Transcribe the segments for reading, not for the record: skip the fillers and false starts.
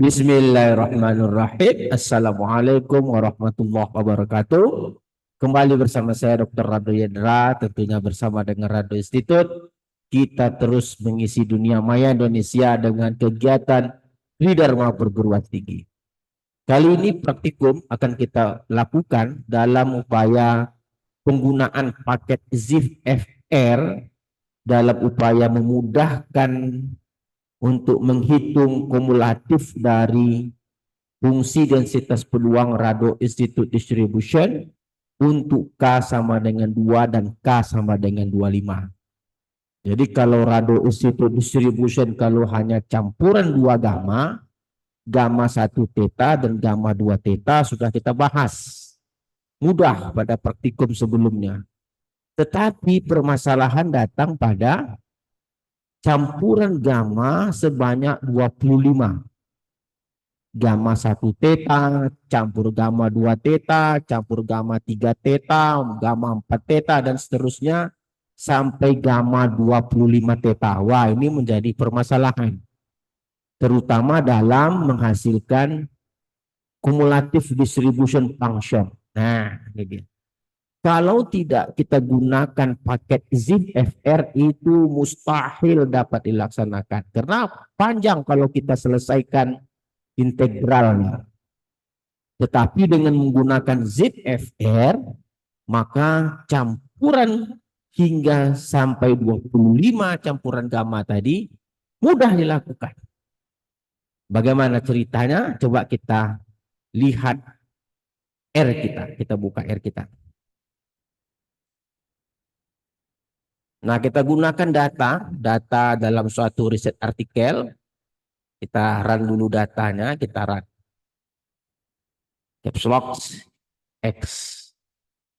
Bismillahirrahmanirrahim. Assalamualaikum warahmatullahi wabarakatuh. Kembali bersama saya Dr. Rado Yendra, tentunya bersama dengan Rado Institute. Kita terus mengisi dunia maya Indonesia dengan kegiatan Tridharma Perguruan Tinggi. Kali ini praktikum akan kita lakukan dalam upaya penggunaan paket ZIP FR dalam upaya memudahkan untuk menghitung kumulatif dari fungsi densitas peluang Rado Institute Distribution untuk K sama dengan 2 dan K sama dengan 25. Jadi kalau Rado Institute Distribution kalau hanya campuran dua gamma, gamma 1 theta dan gamma 2 theta sudah kita bahas. Mudah pada praktikum sebelumnya. Tetapi permasalahan datang pada campuran gamma sebanyak 25. Gamma 1 theta, campur gamma 2 theta, campur gamma 3 theta, gamma 4 theta, dan seterusnya sampai gamma 25 theta. Wah, ini menjadi permasalahan. Terutama dalam menghasilkan cumulative distribution function. Nah, ini dia. Kalau tidak kita gunakan paket ZIP FR itu mustahil dapat dilaksanakan. Karena panjang kalau kita selesaikan integralnya. Tetapi dengan menggunakan ZIP FR, maka campuran hingga sampai 25 campuran gamma tadi mudah dilakukan. Bagaimana ceritanya? Coba kita lihat R kita. Kita buka R kita. Nah, kita gunakan data dalam suatu riset artikel. Kita run dulu datanya, kita run. Caps lock X.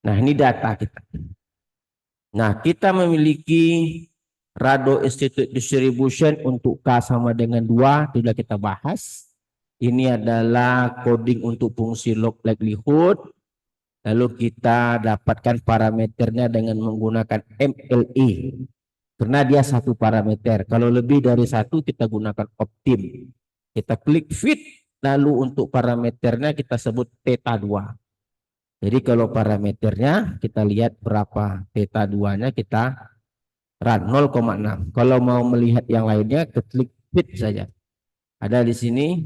Nah, ini data kita. Nah, kita memiliki Rado Institute Distribution untuk K sama dengan 2, sudah kita bahas. Ini adalah coding untuk fungsi log likelihood. Lalu kita dapatkan parameternya dengan menggunakan MLE. Karena dia satu parameter. Kalau lebih dari satu kita gunakan optim. Kita klik fit. Lalu untuk parameternya kita sebut theta 2. Jadi kalau parameternya kita lihat berapa theta 2-nya kita run 0,6. Kalau mau melihat yang lainnya kita klik fit saja. Ada di sini.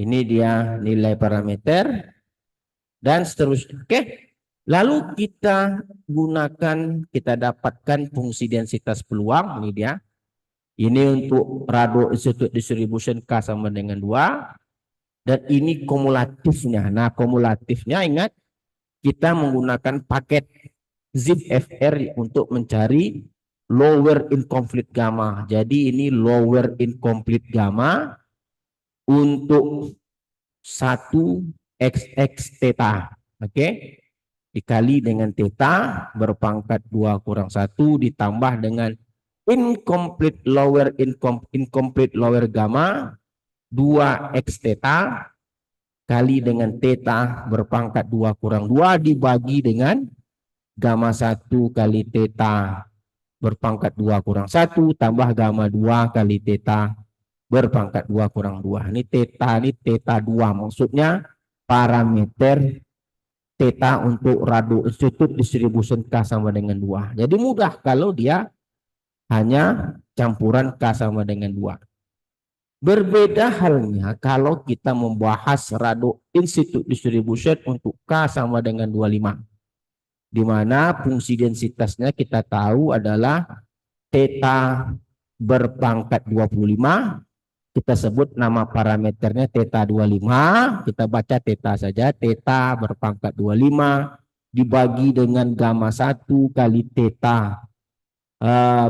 Ini dia nilai parameter. Dan seterusnya. Oke. Lalu kita gunakan, kita dapatkan fungsi densitas peluang. Ini dia. Ini untuk Rado Institute Distribution K sama dengan 2. Dan ini kumulatifnya. Nah, kumulatifnya ingat, kita menggunakan paket ZIP FR untuk mencari lower incomplete gamma. Jadi ini lower incomplete gamma untuk 1xx theta. Oke. Dikali dengan theta berpangkat 2 kurang 1 ditambah dengan incomplete lower gamma 2x theta kali dengan theta berpangkat 2 kurang 2 dibagi dengan gamma 1 kali theta berpangkat 2 kurang 1 tambah gamma 2 kali theta berpangkat 2 kurang 2. Ini theta 2. Maksudnya parameter theta untuk Rado Institute Distribution K sama dengan 2. Jadi mudah kalau dia hanya campuran K sama dengan 2. Berbeda halnya kalau kita membahas Rado Institute Distribution untuk K sama dengan 25. Di mana fungsi densitasnya kita tahu adalah theta berpangkat 25. Kita sebut nama parameternya theta 25. Kita baca theta saja. Theta berpangkat 25 dibagi dengan gamma 1 kali theta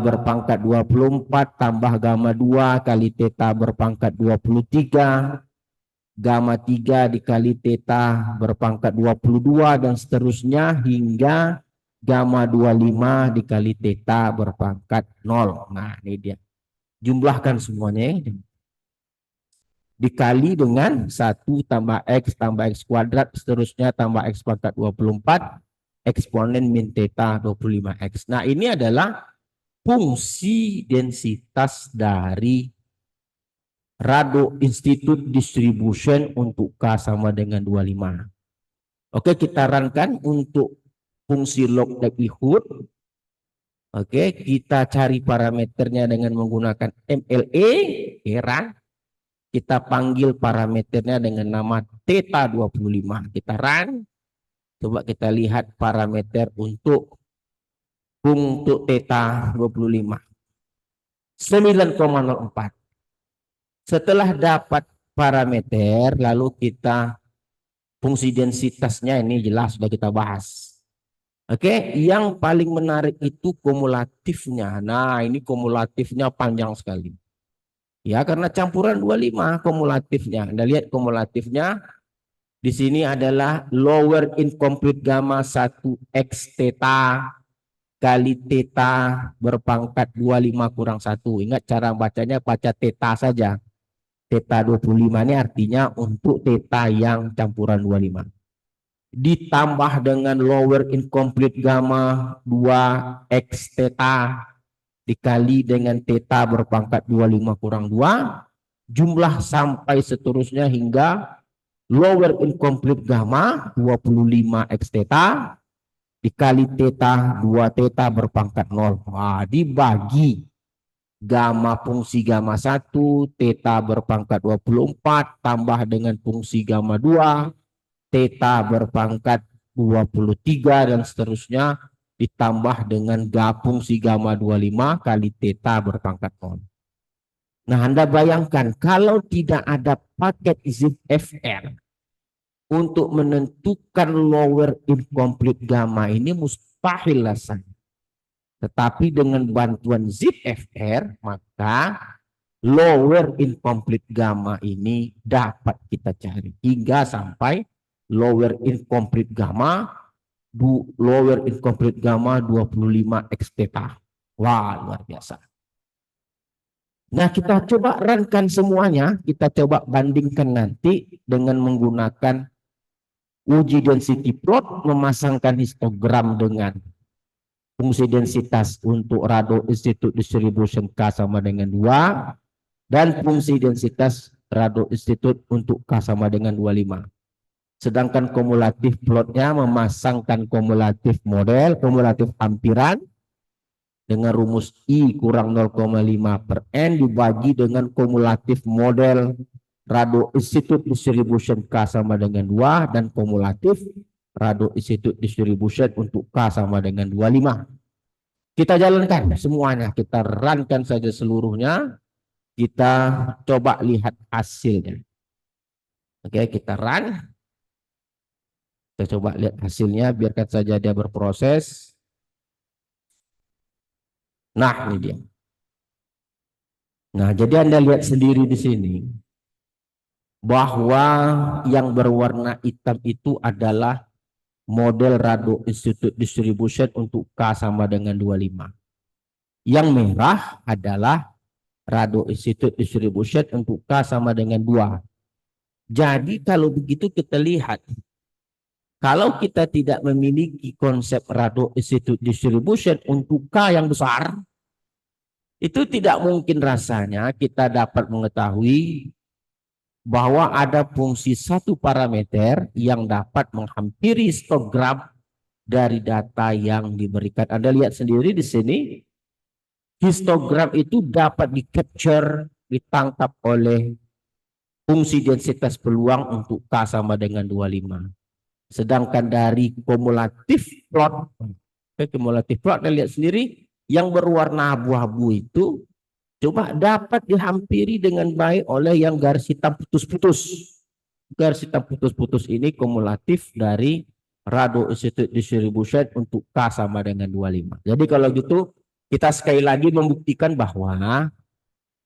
berpangkat 24 tambah gamma 2 kali theta berpangkat 23. Gamma 3 dikali theta berpangkat 22 dan seterusnya hingga gamma 25 dikali theta berpangkat 0. Nah, ini dia. Jumlahkan semuanya. Dikali dengan 1 tambah X kuadrat, seterusnya tambah X pangkat 24, eksponen min theta 25X. Nah, ini adalah fungsi densitas dari Rado Institute Distribution untuk K sama dengan 25. Oke, kita runkan untuk fungsi log likelihood. Oke, kita cari parameternya dengan menggunakan MLE, run. Kita panggil parameternya dengan nama theta 25. Kita run. Coba kita lihat parameter untuk theta 25. 9,04. Setelah dapat parameter, lalu kita fungsi densitasnya ini jelas sudah kita bahas. Oke, yang paling menarik itu kumulatifnya. Nah, ini kumulatifnya panjang sekali. Ya, karena campuran 25 kumulatifnya. Anda lihat kumulatifnya di sini adalah lower incomplete gamma 1 x theta kali theta berpangkat 25 kurang 1. Ingat cara bacanya, baca theta saja. Theta 25 ini artinya untuk theta yang campuran 25. Ditambah dengan lower incomplete gamma 2 x theta dikali dengan theta berpangkat 25 kurang 2, jumlah sampai seterusnya hingga lower incomplete gamma 25 x theta dikali theta 2 theta berpangkat 0. Nah, dibagi gamma fungsi gamma 1 theta berpangkat 24 tambah dengan fungsi gamma 2 theta berpangkat 23 dan seterusnya ditambah dengan fungsi gamma 25 kali theta berpangkat 0. Nah, Anda bayangkan kalau tidak ada paket ZFR untuk menentukan lower incomplete gamma ini mustahil rasanya. Tetapi dengan bantuan ZFR maka lower incomplete gamma ini dapat kita cari hingga sampai lower incomplete gamma 25 x theta. Wah, luar biasa. Nah, kita coba runkan semuanya, kita coba bandingkan nanti dengan menggunakan uji density plot, memasangkan histogram dengan fungsi densitas untuk Rado Institute Distribution K sama dengan 2 dan fungsi densitas Rado Institute untuk K sama dengan 25. Sedangkan kumulatif plotnya memasangkan kumulatif model, kumulatif hampiran dengan rumus I kurang 0,5 per N dibagi dengan kumulatif model Rado Institute Distribution K sama dengan 2 dan kumulatif Rado Institute Distribution untuk K sama dengan 25. Kita jalankan semuanya, kita runkan saja seluruhnya. Kita coba lihat hasilnya. Oke, kita run. Kita coba lihat hasilnya, biarkan saja dia berproses. Nah, ini dia. Nah, jadi Anda lihat sendiri di sini bahwa yang berwarna hitam itu adalah model Rado Institute Distribution untuk K sama dengan 25. Yang merah adalah Rado Institute Distribution untuk K sama dengan 2. Jadi kalau begitu kita lihat, kalau kita tidak memiliki konsep Rado Institute Distribution untuk K yang besar, itu tidak mungkin rasanya kita dapat mengetahui bahwa ada fungsi satu parameter yang dapat menghampiri histogram dari data yang diberikan. Anda lihat sendiri di sini, histogram itu dapat di-capture, ditangkap oleh fungsi densitas peluang untuk K sama dengan 25. Sedangkan dari kumulatif plot, Anda lihat sendiri, yang berwarna abu-abu itu coba dapat dihampiri dengan baik oleh yang garis hitam putus-putus. Garis hitam putus-putus ini kumulatif dari Rado Institute Distribution untuk K sama dengan 25. Jadi kalau gitu kita sekali lagi membuktikan bahwa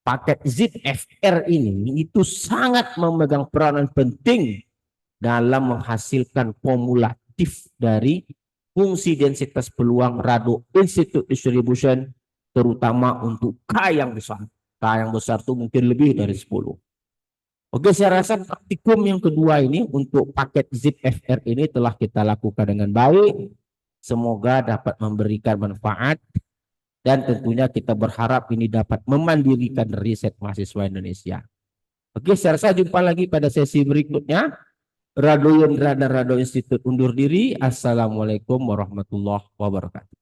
paket ZFR ini itu sangat memegang peranan penting dalam menghasilkan kumulatif dari fungsi densitas peluang Rado Institute Distribution, terutama untuk K yang besar. K yang besar itu mungkin lebih dari 10. Oke, saya rasa praktikum yang kedua ini untuk paket ZFR ini telah kita lakukan dengan baik. Semoga dapat memberikan manfaat dan tentunya kita berharap ini dapat memandirikan riset mahasiswa Indonesia. Oke, saya rasa jumpa lagi pada sesi berikutnya. Rado Yendra dan Rado Institute undur diri. Assalamualaikum warahmatullahi wabarakatuh.